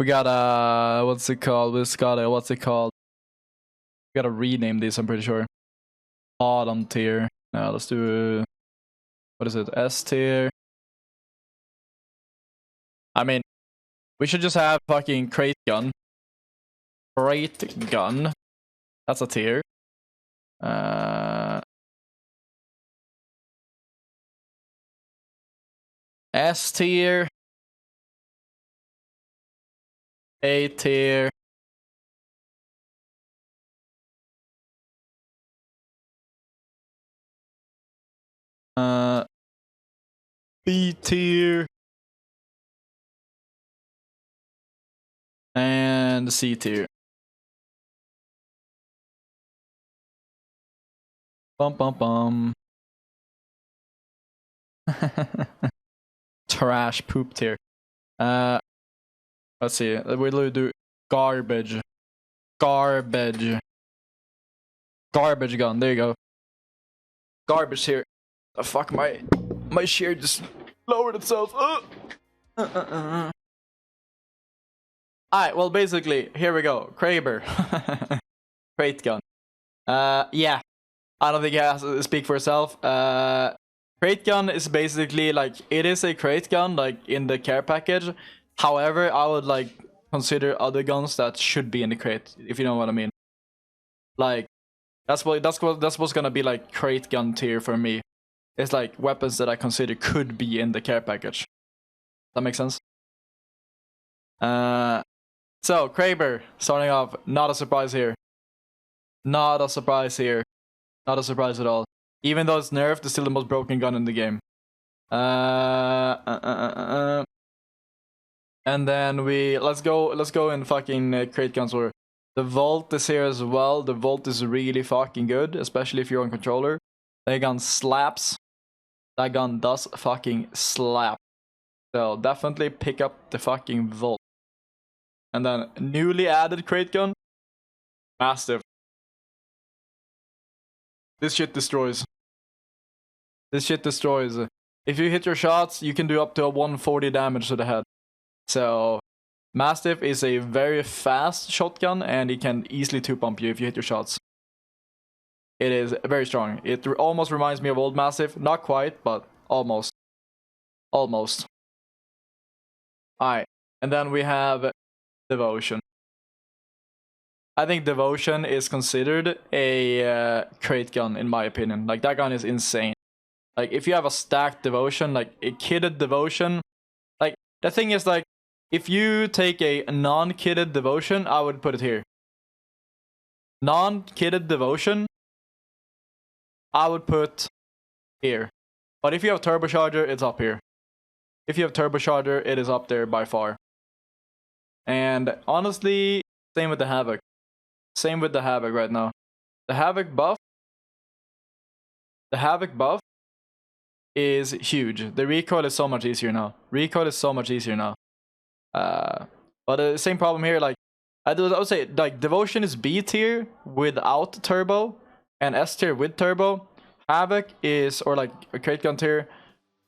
We got what's it called? We gotta rename this, I'm pretty sure. Bottom tier. Now let's do, what is it? S tier. I mean, we should just have fucking crate gun. Crate gun. That's a tier. S tier. A tier. B tier. And C tier. Bum bum bum. Trash poop tier. Let's see. We'll do garbage. Garbage gun. There you go. Garbage here. Oh, fuck, my share just lowered itself. Alright, well, basically, here we go. Kraber. Crate gun. Yeah. I don't think it has to speak for itself. Crate gun is basically like, it is a crate gun, like in the care package. However, I would like consider other guns that should be in the crate, if you know what I mean. Like, that's what's gonna be like crate gun tier for me. It's like weapons that I consider could be in the care package. That makes sense? So Kraber, starting off, not a surprise here. Not a surprise here. Not a surprise at all. Even though it's nerfed, it's still the most broken gun in the game. And then let's go in fucking crate guns order. The Volt is here as well. The Volt is really fucking good, especially if you're on controller. That gun slaps. That gun does fucking slap. So definitely pick up the fucking Volt. And then newly added crate gun, Mastiff. This shit destroys. This shit destroys. If you hit your shots, you can do up to a 140 damage to the head. So Mastiff is a very fast shotgun, and it can easily 2-pump you if you hit your shots. It is very strong. It almost reminds me of old Mastiff. Not quite, but almost. Almost. Alright, and then we have Devotion. I think Devotion is considered a crate gun, in my opinion. Like, that gun is insane. Like, if you have a stacked Devotion, like a kitted Devotion, like, the thing is, like, if you take a non-kitted Devotion, I would put it here. Non-kitted Devotion, I would put here. But if you have Turbocharger, it's up here. If you have Turbocharger, it is up there by far. And honestly, same with the Havoc. Same with the Havoc right now. The Havoc buff is huge. The recoil is so much easier now. But the same problem here, like, I would say, like, Devotion is B tier without turbo, and S tier with turbo. Havoc is, or like a crate gun tier,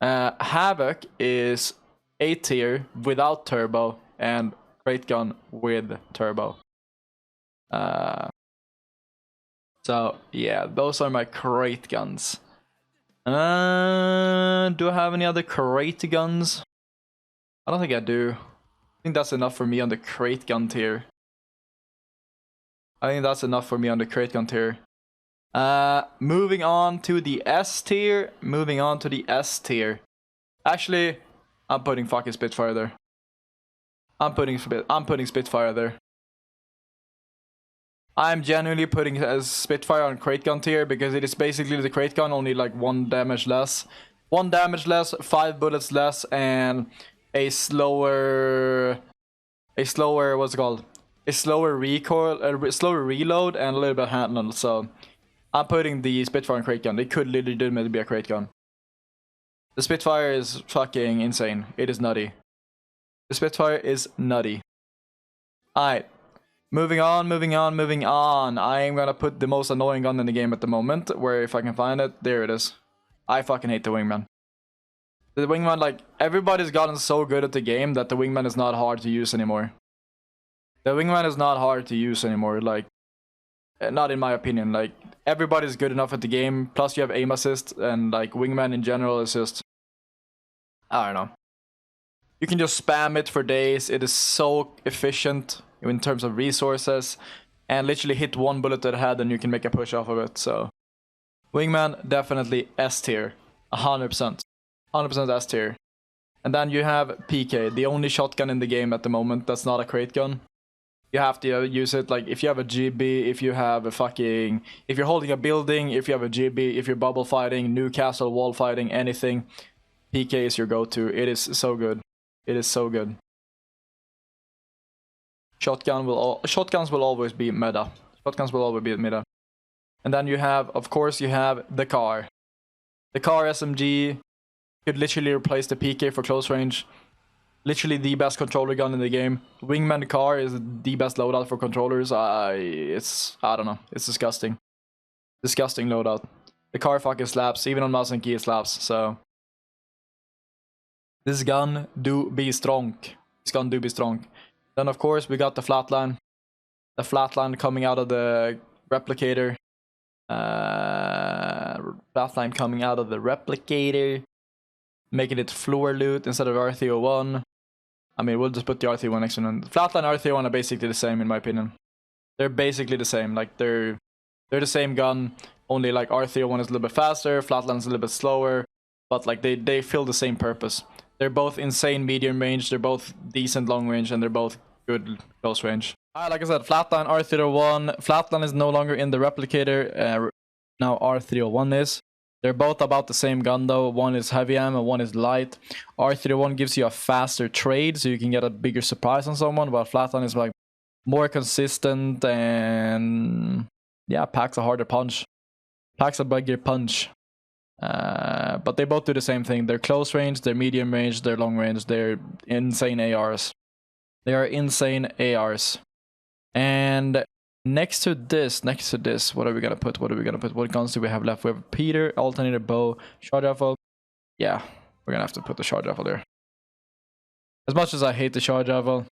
Havoc is A tier without turbo, and crate gun with turbo. So yeah, those are my crate guns. Do I have any other crate guns? I don't think I do. I think that's enough for me on the crate gun tier. Moving on to the S tier. Actually, I'm putting fucking Spitfire there. I'm putting Spitfire there. I'm genuinely putting Spitfire on crate gun tier because it is basically the crate gun, only like 1 damage less. 1 damage less, 5 bullets less, and a slower what's it called? A slower recoil, a slower reload, and a little bit of handle. So I'm putting the Spitfire on crate gun. It could legitimately be a crate gun. The Spitfire is fucking insane. It is nutty. The Spitfire is nutty. Alright. Moving on. I am gonna put the most annoying gun in the game at the moment, where if I can find it, there it is. I fucking hate the Wingman. The Wingman, like, everybody's gotten so good at the game that the Wingman is not hard to use anymore. The Wingman is not hard to use anymore. Like, not in my opinion. Like, everybody's good enough at the game. Plus, you have aim assist, and like Wingman in general is just, I don't know. You can just spam it for days. It is so efficient in terms of resources, and literally hit one bullet to the head, and you can make a push off of it. So, Wingman definitely S tier, 100%, 100% S tier. And then you have PK, the only shotgun in the game at the moment that's not a crate gun. You have to use it, like, if you have a GB, if you have a fucking... If you're holding a building, if you have a GB, if you're bubble fighting, Newcastle, wall fighting, anything, PK is your go-to. It is so good. It is so good. Shotguns will always be meta. Shotguns will always be meta. And then you have, of course, you have the car. The car SMG could literally replace the PK for close range. Literally the best controller gun in the game. Wingman car is the best loadout for controllers. I don't know. It's disgusting. Disgusting loadout. The car fucking slaps. Even on mouse and key it slaps. So this gun do be strong. This gun do be strong. Then of course we got the flatline. The flatline coming out of the replicator. Flatline coming out of the replicator. Making it floor loot instead of R301. I mean, we'll just put the R301 next to them. Flatline and R301 are basically the same in my opinion. They're basically the same. Like they're the same gun, only like R301 is a little bit faster, Flatline is a little bit slower, but like they fill the same purpose. They're both insane medium range, they're both decent long range, and they're both good close range. Alright, like I said, Flatline, R301. Flatline is no longer in the replicator. Now R301 is. They're both about the same gun though. One is heavy ammo, one is light. R301 gives you a faster trade, so you can get a bigger surprise on someone, while Flatline is like more consistent and yeah, packs a harder punch. Packs a bigger punch. But they both do the same thing. They're close range, they're medium range, they're long range, they're insane ARs. They are insane ARs. And next to this, what are we gonna put? What guns do we have left? We have Peter, alternator, bow, charge rifle. Yeah, we're gonna have to put the charge rifle there. As much as I hate the charge rifle,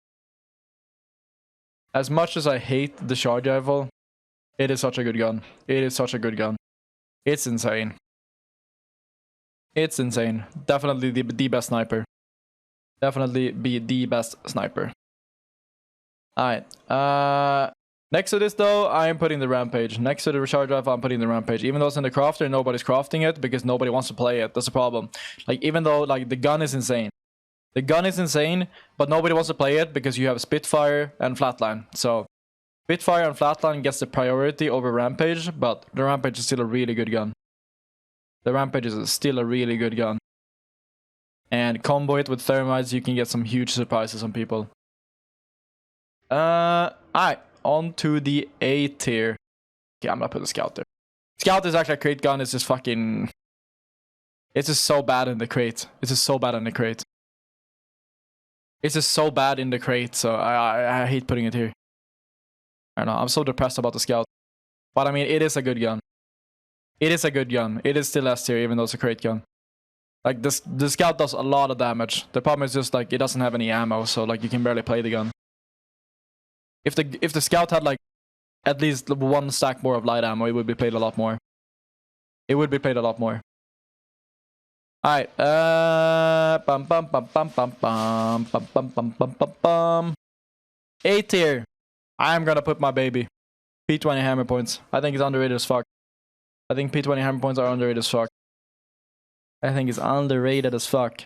it is such a good gun. It is such a good gun. It's insane. It's insane. Definitely the best sniper. Definitely be the best sniper. Alright. Next to this though, I am putting the Rampage. Next to the recharge rifle, I'm putting the Rampage. Even though it's in the crafter, nobody's crafting it because nobody wants to play it. That's the problem. Like, even though like the gun is insane. The gun is insane, but nobody wants to play it because you have Spitfire and Flatline. So Spitfire and Flatline gets the priority over Rampage, but the Rampage is still a really good gun. The Rampage is still a really good gun. And combo it with thermites, you can get some huge surprises on people. Alright, on to the A tier. Okay, I'm gonna put the Scout there. Scout is actually a crate gun, it's just fucking... It's just so bad in the crate. It's just so bad in the crate. It's just so bad in the crate, so I hate putting it here. I don't know, I'm so depressed about the Scout. But I mean, it is a good gun. It is a good gun. It is still S tier, even though it's a crate gun. Like, the Scout does a lot of damage. The problem is just, like, it doesn't have any ammo, so, like, you can barely play the gun. If the Scout had, like, at least one stack more of light ammo, it would be played a lot more. It would be played a lot more. Alright, A tier. I'm gonna put my baby. P20 hammer points. I think it's underrated as fuck. I think P20 hammer points are underrated as fuck. I think it's underrated as fuck.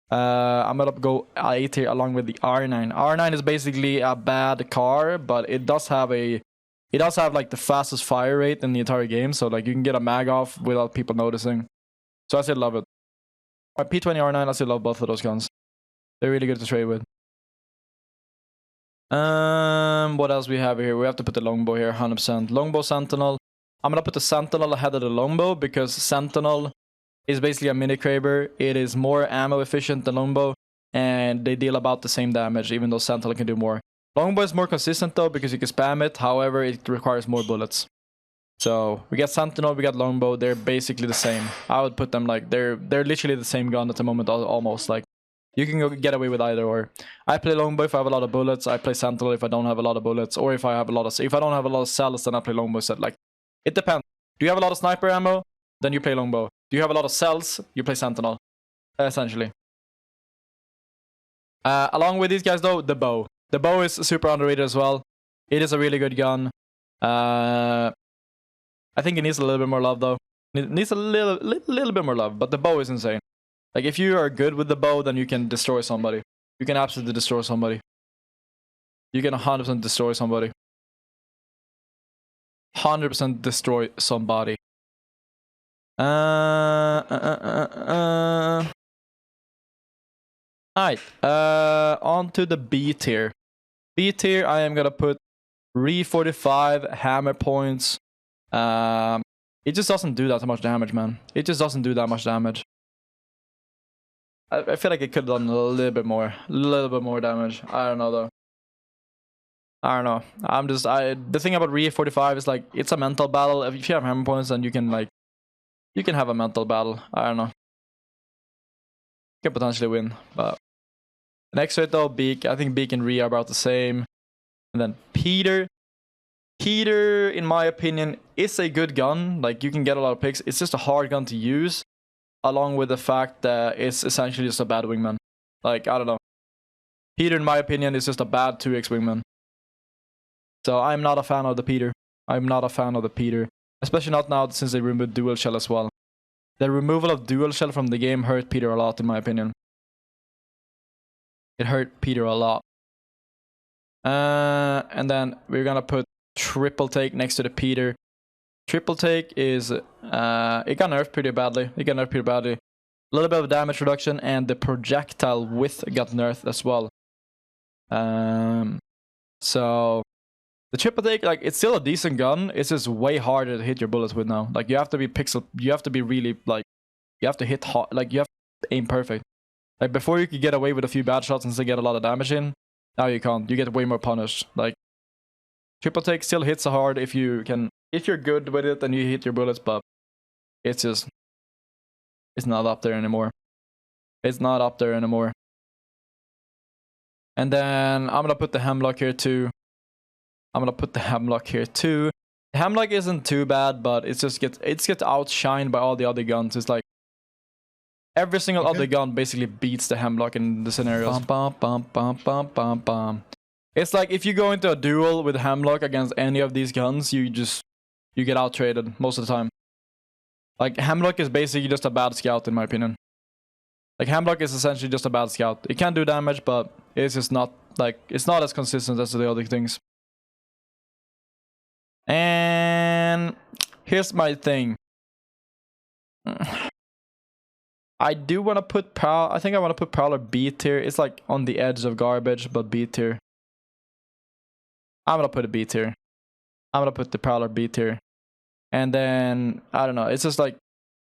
I'm gonna go A tier along with the R9. R9 is basically a bad car, but it does have like the fastest fire rate in the entire game, so like you can get a mag off without people noticing. So I still love it. P20 R9, I still love both of those guns. They're really good to trade with. What else we have here? We have to put the longbow here, 100%. Longbow Sentinel. I'm gonna put the Sentinel ahead of the longbow because Sentinel is basically a mini Kraber. It is more ammo efficient than longbow, and they deal about the same damage, even though Sentinel can do more. Longbow is more consistent though because you can spam it. However, it requires more bullets. So we got Sentinel, we got longbow. They're basically the same. I would put them like they're literally the same gun at the moment, almost like. You can go get away with either or. I play longbow if I have a lot of bullets. I play sentinel if I don't have a lot of bullets, or if I have a lot of. If I don't have a lot of cells, then I play longbow set. Like, it depends. Do you have a lot of sniper ammo? Then you play longbow. Do you have a lot of cells? You play sentinel. Essentially. Along with these guys though, the bow. The bow is super underrated as well. It is a really good gun. I think it needs a little bit more love though. It needs a little bit more love, but the bow is insane. Like, if you are good with the bow, then you can destroy somebody. You can absolutely destroy somebody. You can 100% destroy somebody. 100% destroy somebody. Alright. On to the B tier. B tier, I am gonna put Re-45 hammer points. It just doesn't do that much damage, man. It just doesn't do that much damage. I feel like it could have done a little bit more damage. I don't know though. I don't know. The thing about Re-45 is like, it's a mental battle. If you have hammer points, then you can have a mental battle. I don't know. You can potentially win, but next to it though, Beak. I think Beak and Re are about the same. And then Peter. Peter, in my opinion, is a good gun. Like, you can get a lot of picks. It's just a hard gun to use, along with the fact that it's essentially just a bad wingman. Like, I don't know. Peter, in my opinion, is just a bad 2x wingman. So I'm not a fan of the Peter. I'm not a fan of the Peter. Especially not now since they removed dual shell as well. The removal of dual shell from the game hurt Peter a lot, in my opinion. It hurt Peter a lot. And then we're gonna put triple take next to the Peter. Triple take is it got nerfed pretty badly. A little bit of damage reduction, and the projectile width got nerfed as well. So the triple take, like, it's still a decent gun. It's just way harder to hit your bullets with now. Like, you have to be really, like, you have to hit hard, like, you have to aim perfect. Like, before you could get away with a few bad shots and still get a lot of damage in. Now you can't. You get way more punished. Like, triple take still hits hard if you're good with it and you hit your bullets, but it's not up there anymore. It's not up there anymore. And then I'm gonna put the Hemlock here too. The Hemlock isn't too bad, but it gets outshined by all the other guns. It's like every single other gun basically beats the Hemlock in the scenarios. It's like, if you go into a duel with Hemlock against any of these guns, you get out traded most of the time. Like, Hemlock is basically just a bad scout, in my opinion. Like, Hemlock is essentially just a bad scout. It can do damage, but it's just not, like, it's not as consistent as the other things. And here's my thing. I do want to put I think I want to put Prowler B tier. It's like on the edge of garbage, but B tier. I'm gonna put a B tier. I'm gonna put the Prowler B tier. And then, I don't know, it's just like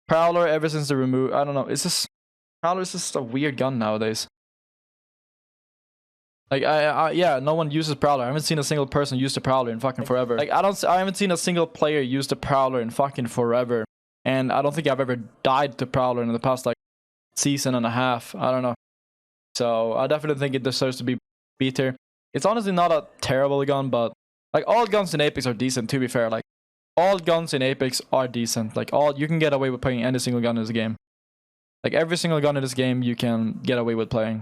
Prowler ever since the remove. I don't know, it's just, Prowler is just a weird gun nowadays. Like, yeah, no one uses Prowler. I haven't seen a single person use the Prowler in fucking forever. Like, I haven't seen a single player use the Prowler in fucking forever. And I don't think I've ever died to Prowler in the past, like, season and a half. I don't know. So I definitely think it deserves to be B tier. It's honestly not a terrible gun, but like, all guns in Apex are decent, to be fair. Like, all guns in Apex are decent. Like, you can get away with playing any single gun in this game. Like, every single gun in this game you can get away with playing.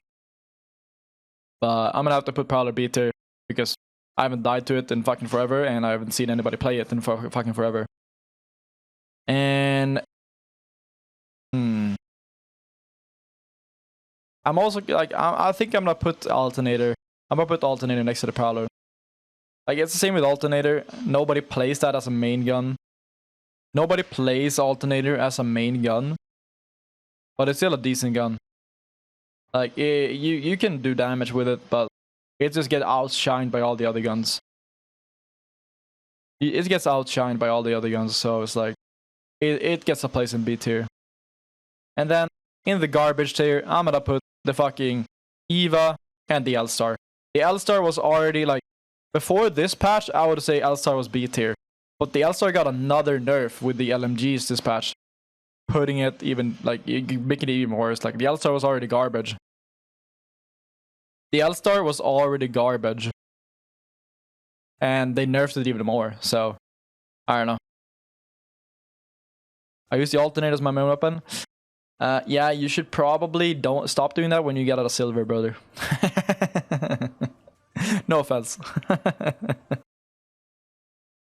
But I'm gonna have to put Prowler B tier because I haven't died to it in fucking forever, and I haven't seen anybody play it in fucking forever. And I'm also like, I think I'm gonna put Alternator. I'm gonna put Alternator next to the Prowler. Like, it's the same with Alternator. Nobody plays that as a main gun. Nobody plays Alternator as a main gun, but it's still a decent gun. Like, you can do damage with it, but it just gets outshined by all the other guns. It gets outshined by all the other guns, so it's like, it gets a place in B tier. And then in the garbage tier, I'm gonna put the fucking Eva and the L-Star. The L-Star was already, like, before this patch, I would say L-Star was B tier. But the L-Star got another nerf with the LMGs this patch, putting it even, like, making it even worse. Like, the L-Star was already garbage. The L-Star was already garbage. And they nerfed it even more, so I don't know. I use the alternate as my main weapon. Yeah, you should probably don't stop doing that when you get out of silver, brother. No offense.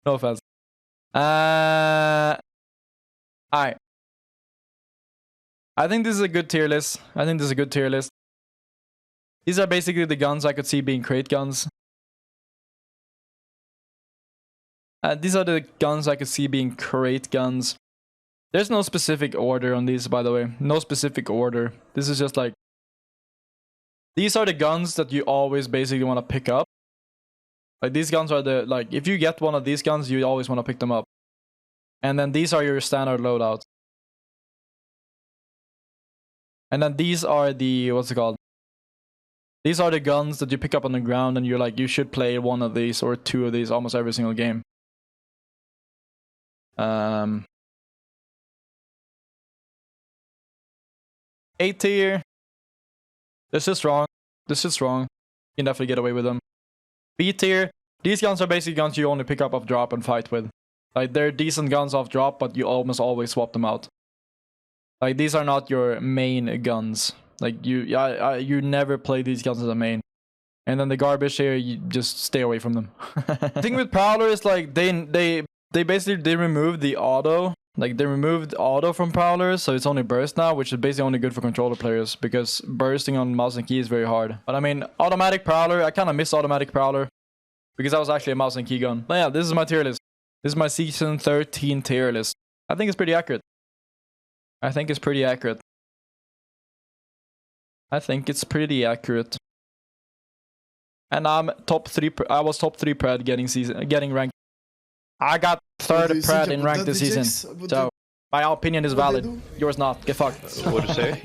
No offense. Alright. I think this is a good tier list. These are basically the guns I could see being crate guns. These are the guns I could see being crate guns. There's no specific order on these, by the way. No specific order. This is just like... These are the guns that you always basically want to pick up. Like, these guns are the... Like, if you get one of these guns, you always want to pick them up. And then these are your standard loadouts. And then these are the... What's it called? These are the guns that you pick up on the ground and you're like, you should play one of these or two of these almost every single game. A tier. This is strong. You can definitely get away with them. B tier. These guns are basically guns you only pick up off drop and fight with. Like, they're decent guns off drop, but you almost always swap them out. Like, these are not your main guns. Like, you never play these guns as a main. And then the garbage here, you just stay away from them. The thing with Prowler is, like, they basically removed the auto. Like, they removed auto from Prowlers, so it's only burst now, which is basically only good for controller players, because bursting on mouse and key is very hard. But I mean, automatic Prowler, I kind of miss automatic Prowler, because that was actually a mouse and key gun. But yeah, this is my tier list. This is my season 13 tier list. I think it's pretty accurate. And I'm top 3. I was top 3 pred getting ranked. I got 3rd pred in ranked this season. So my opinion is valid. Yours not. Get fucked. What do you say?